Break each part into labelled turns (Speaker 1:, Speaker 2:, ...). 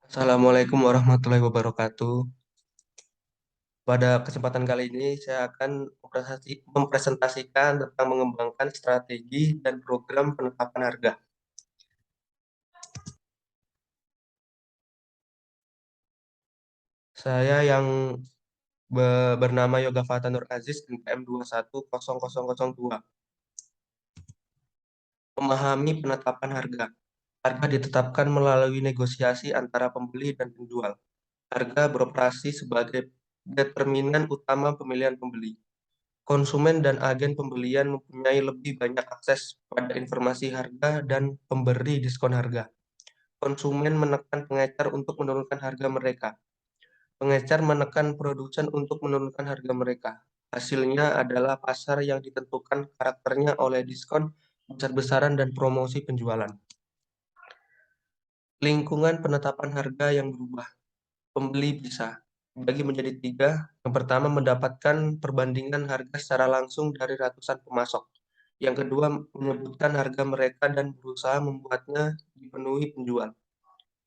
Speaker 1: Assalamualaikum warahmatullahi wabarakatuh. Pada kesempatan kali ini, saya akan mempresentasikan tentang mengembangkan strategi dan program penetapan harga. Saya yang bernama Yoga Fata Nur Aziz, NPM 2100002. Memahami penetapan harga. Harga ditetapkan melalui negosiasi antara pembeli dan penjual. Harga beroperasi sebagai determinan utama pemilihan pembeli. Konsumen dan agen pembelian mempunyai lebih banyak akses pada informasi harga dan pemberi diskon harga. Konsumen menekan pengecer untuk menurunkan harga mereka. Pengecer menekan produsen untuk menurunkan harga mereka. Hasilnya adalah pasar yang ditentukan karakternya oleh diskon, besar-besaran, dan promosi penjualan. Lingkungan penetapan harga yang berubah. Pembeli bisa dibagi menjadi tiga. Yang pertama, mendapatkan perbandingan harga secara langsung dari ratusan pemasok. Yang kedua, menyebutkan harga mereka dan berusaha membuatnya dipenuhi penjual.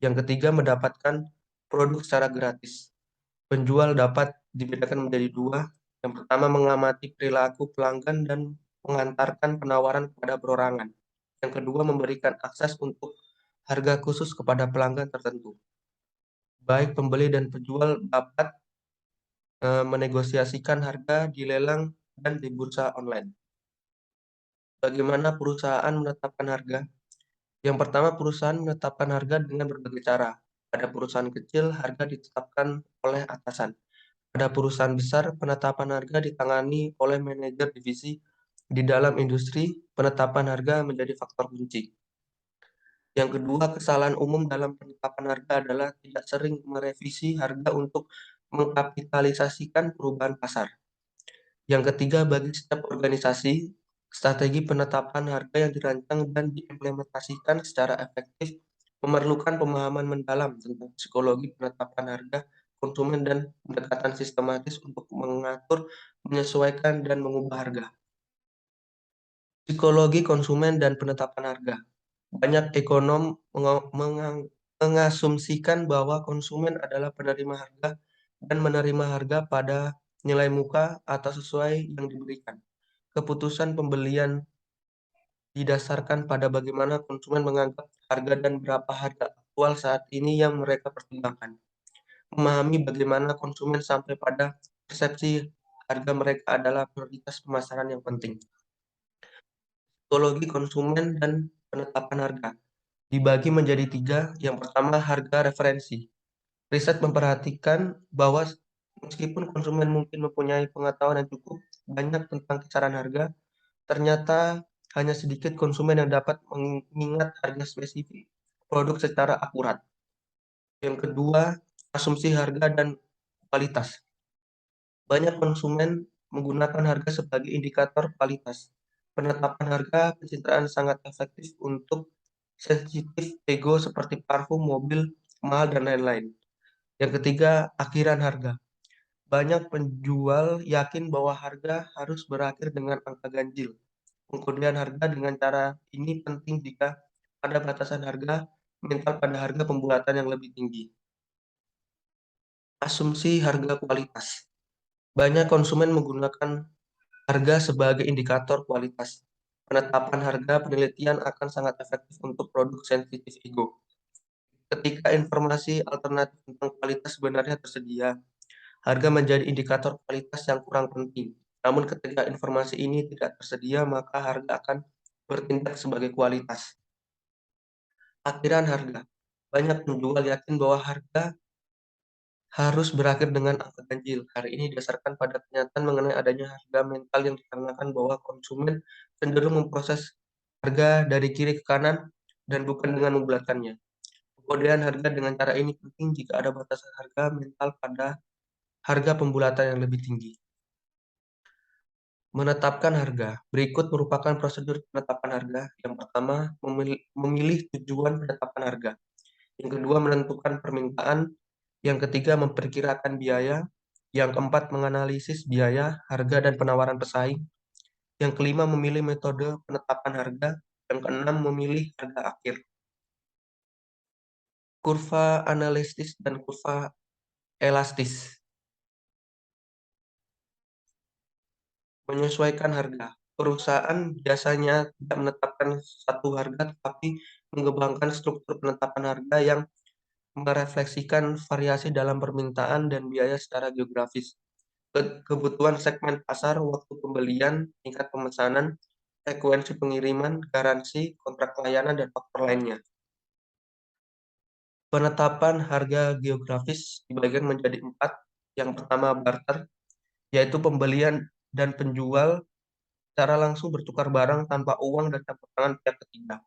Speaker 1: Yang ketiga, mendapatkan produk secara gratis. Penjual dapat dibedakan menjadi dua. Yang pertama, mengamati perilaku pelanggan dan mengantarkan penawaran kepada perorangan. Yang kedua, memberikan akses untuk harga khusus kepada pelanggan tertentu. Baik pembeli dan penjual dapat menegosiasikan harga di lelang dan di bursa online. Bagaimana perusahaan menetapkan harga? Yang pertama, perusahaan menetapkan harga dengan berbagai cara. Pada perusahaan kecil, harga ditetapkan oleh atasan. Pada perusahaan besar, penetapan harga ditangani oleh manajer divisi. Di dalam industri, penetapan harga menjadi faktor kunci. Yang kedua, kesalahan umum dalam penetapan harga adalah tidak sering merevisi harga untuk mengkapitalisasikan perubahan pasar. Yang ketiga, bagi setiap organisasi, strategi penetapan harga yang dirancang dan diimplementasikan secara efektif memerlukan pemahaman mendalam tentang psikologi penetapan harga konsumen dan pendekatan sistematis untuk mengatur, menyesuaikan, dan mengubah harga. Psikologi konsumen dan penetapan harga. Banyak ekonom mengasumsikan bahwa konsumen adalah penerima harga dan menerima harga pada nilai muka atau sesuai yang diberikan. Keputusan pembelian didasarkan pada bagaimana konsumen menganggap harga dan berapa harga aktual saat ini yang mereka pertimbangkan. Memahami bagaimana konsumen sampai pada persepsi harga mereka adalah prioritas pemasaran yang penting. Psikologi konsumen dan penetapan harga dibagi menjadi tiga. Yang pertama, harga referensi. Riset memperhatikan bahwa meskipun konsumen mungkin mempunyai pengetahuan yang cukup banyak tentang kisaran harga, ternyata hanya sedikit konsumen yang dapat mengingat harga spesifik produk secara akurat. Yang kedua, asumsi harga dan kualitas. Banyak konsumen menggunakan harga sebagai indikator kualitas. Penetapan harga pencitraan sangat efektif untuk sensitif ego seperti parfum, mobil, mahal, dan lain-lain. Yang ketiga, akhiran harga. Banyak penjual yakin bahwa harga harus berakhir dengan angka ganjil. Pengkodean harga dengan cara ini penting jika ada batasan harga mental pada harga pembuatan yang lebih tinggi. Asumsi harga kualitas. Banyak konsumen menggunakan harga sebagai indikator kualitas. Penetapan harga penelitian akan sangat efektif untuk produk sensitif ego. Ketika informasi alternatif tentang kualitas sebenarnya tersedia, harga menjadi indikator kualitas yang kurang penting. Namun ketika informasi ini tidak tersedia, maka harga akan bertindak sebagai kualitas. Akhiran harga. Banyak penjual yakin bahwa harga harus berakhir dengan angka ganjil. Hari ini didasarkan pada kenyataan mengenai adanya harga mental yang dikarenakan bahwa konsumen cenderung memproses harga dari kiri ke kanan dan bukan dengan membulatkannya. Pengodean harga dengan cara ini penting jika ada batasan harga mental pada harga pembulatan yang lebih tinggi. Menetapkan harga. Berikut merupakan prosedur penetapan harga. Yang pertama, memilih tujuan penetapan harga. Yang kedua, menentukan permintaan. Yang ketiga, memperkirakan biaya. Yang keempat, menganalisis biaya, harga, dan penawaran pesaing. Yang kelima, memilih metode penetapan harga. Yang keenam, memilih harga akhir. Kurva analisis dan kurva elastis. Menyesuaikan harga. Perusahaan biasanya tidak menetapkan satu harga, tetapi mengembangkan struktur penetapan harga yang merefleksikan variasi dalam permintaan dan biaya secara geografis, kebutuhan segmen pasar, waktu pembelian, tingkat pemesanan, frekuensi pengiriman, garansi, kontrak layanan, dan faktor lainnya. Penetapan harga geografis dibagi menjadi 4. Yang pertama barter, yaitu pembelian dan penjual secara langsung bertukar barang tanpa uang dan campur tangan pihak ketiga.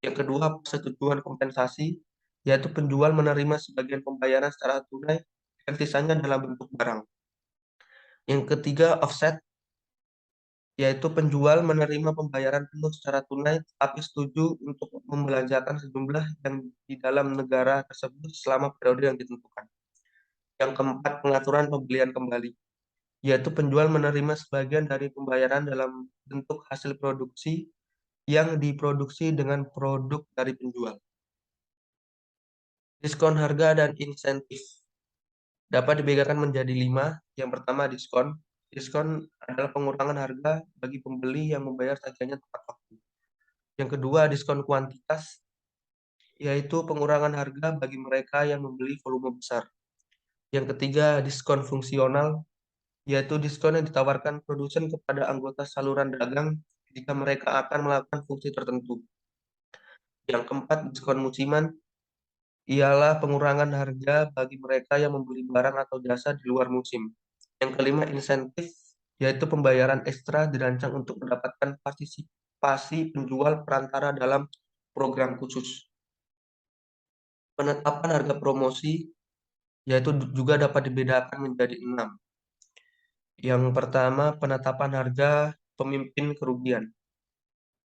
Speaker 1: Yang kedua, persetujuan kompensasi, yaitu penjual menerima sebagian pembayaran secara tunai dan sisanya dalam bentuk barang. Yang ketiga, offset, yaitu penjual menerima pembayaran penuh secara tunai tapi setuju untuk membelanjakan sejumlah yang di dalam negara tersebut selama periode yang ditentukan. Yang keempat, pengaturan pembelian kembali, yaitu penjual menerima sebagian dari pembayaran dalam bentuk hasil produksi yang diproduksi dengan produk dari penjual. Diskon harga dan insentif dapat dibedakan menjadi 5. Yang pertama, diskon. Diskon adalah pengurangan harga bagi pembeli yang membayar tagihannya tepat waktu. Yang kedua, diskon kuantitas, yaitu pengurangan harga bagi mereka yang membeli volume besar. Yang ketiga, diskon fungsional, yaitu diskon yang ditawarkan produsen kepada anggota saluran dagang jika mereka akan melakukan fungsi tertentu. Yang keempat, diskon musiman, ialah pengurangan harga bagi mereka yang membeli barang atau jasa di luar musim. Yang kelima, insentif, yaitu pembayaran ekstra dirancang untuk mendapatkan partisipasi penjual perantara dalam program khusus. Penetapan harga promosi, yaitu juga dapat dibedakan menjadi 6. Yang pertama, penetapan harga pemimpin kerugian,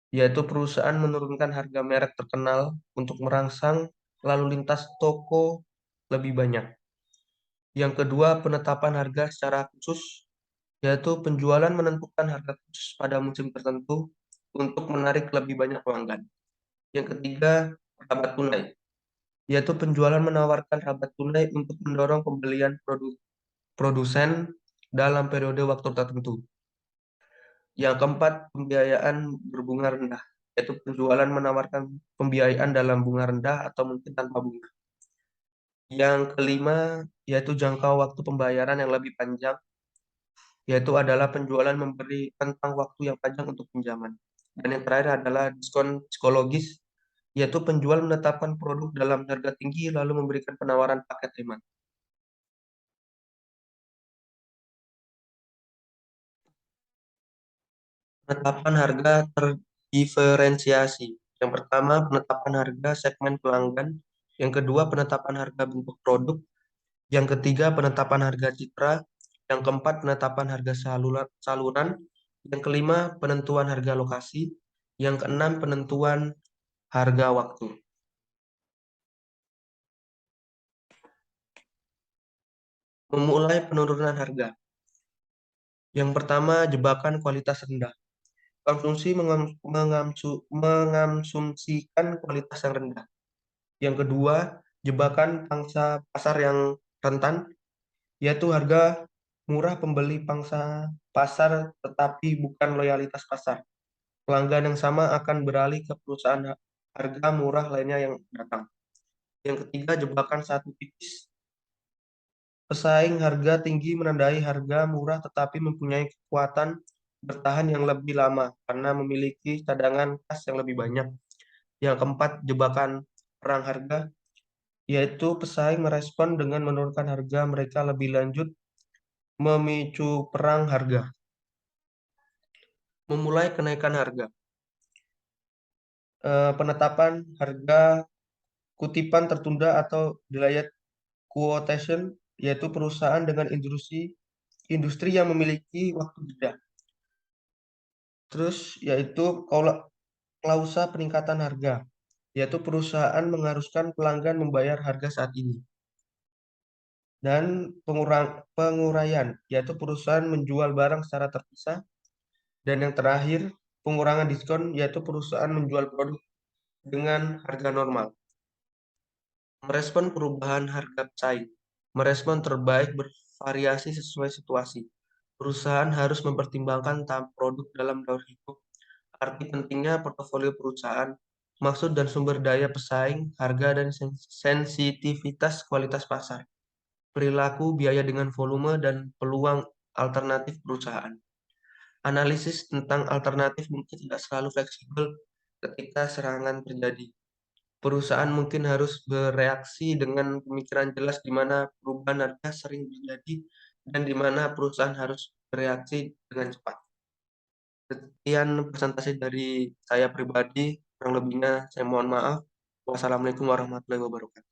Speaker 1: yaitu perusahaan menurunkan harga merek terkenal untuk merangsang lalu lintas toko lebih banyak. Yang kedua, penetapan harga secara khusus, yaitu penjualan menentukan harga khusus pada musim tertentu untuk menarik lebih banyak pelanggan. Yang ketiga, rabat tunai, yaitu penjualan menawarkan rabat tunai untuk mendorong pembelian produsen dalam periode waktu tertentu. Yang keempat, pembiayaan berbunga rendah, yaitu penjualan menawarkan pembiayaan dalam bunga rendah atau mungkin tanpa bunga. Yang kelima, yaitu jangka waktu pembayaran yang lebih panjang, yaitu adalah penjualan memberi rentang waktu yang panjang untuk pinjaman. Dan yang terakhir adalah diskon psikologis, yaitu penjual menetapkan produk dalam harga tinggi lalu memberikan penawaran paket hemat. Penetapan harga terdiferensiasi. Yang pertama, penetapan harga segmen pelanggan. Yang kedua, penetapan harga bentuk produk. Yang ketiga, penetapan harga citra. Yang keempat, penetapan harga saluran. Yang kelima, penentuan harga lokasi. Yang keenam, penentuan harga waktu. Memulai penurunan harga. Yang pertama, jebakan kualitas rendah. Konsumsi mengasumsikan kualitas yang rendah. Yang kedua, jebakan pangsa pasar yang rentan, yaitu harga murah pembeli pangsa pasar tetapi bukan loyalitas pasar. Pelanggan yang sama akan beralih ke perusahaan harga murah lainnya yang datang. Yang ketiga, jebakan satu tipis. Pesaing harga tinggi menandai harga murah tetapi mempunyai kekuatan bertahan yang lebih lama karena memiliki cadangan kas yang lebih banyak. Yang keempat, jebakan perang harga, yaitu pesaing merespon dengan menurunkan harga mereka lebih lanjut, memicu perang harga. Memulai kenaikan harga. Penetapan harga kutipan tertunda atau delayed quotation, yaitu perusahaan dengan industri yang memiliki waktu jeda. Terus yaitu klausa peningkatan harga, yaitu perusahaan mengharuskan pelanggan membayar harga saat ini. Dan penguraian, yaitu perusahaan menjual barang secara terpisah. Dan yang terakhir, pengurangan diskon, yaitu perusahaan menjual produk dengan harga normal. Merespon perubahan harga pesaing. Merespon terbaik bervariasi sesuai situasi. Perusahaan harus mempertimbangkan tahap produk dalam daur hidup, arti pentingnya portofolio perusahaan, maksud dan sumber daya pesaing, harga dan sensitivitas kualitas pasar, perilaku biaya dengan volume dan peluang alternatif perusahaan. Analisis tentang alternatif mungkin tidak selalu fleksibel ketika serangan terjadi. Perusahaan mungkin harus bereaksi dengan pemikiran jelas di mana perubahan harga sering terjadi dan di mana perusahaan harus bereaksi dengan cepat. Sekian presentasi dari saya pribadi, kurang lebihnya saya mohon maaf. Wassalamualaikum warahmatullahi wabarakatuh.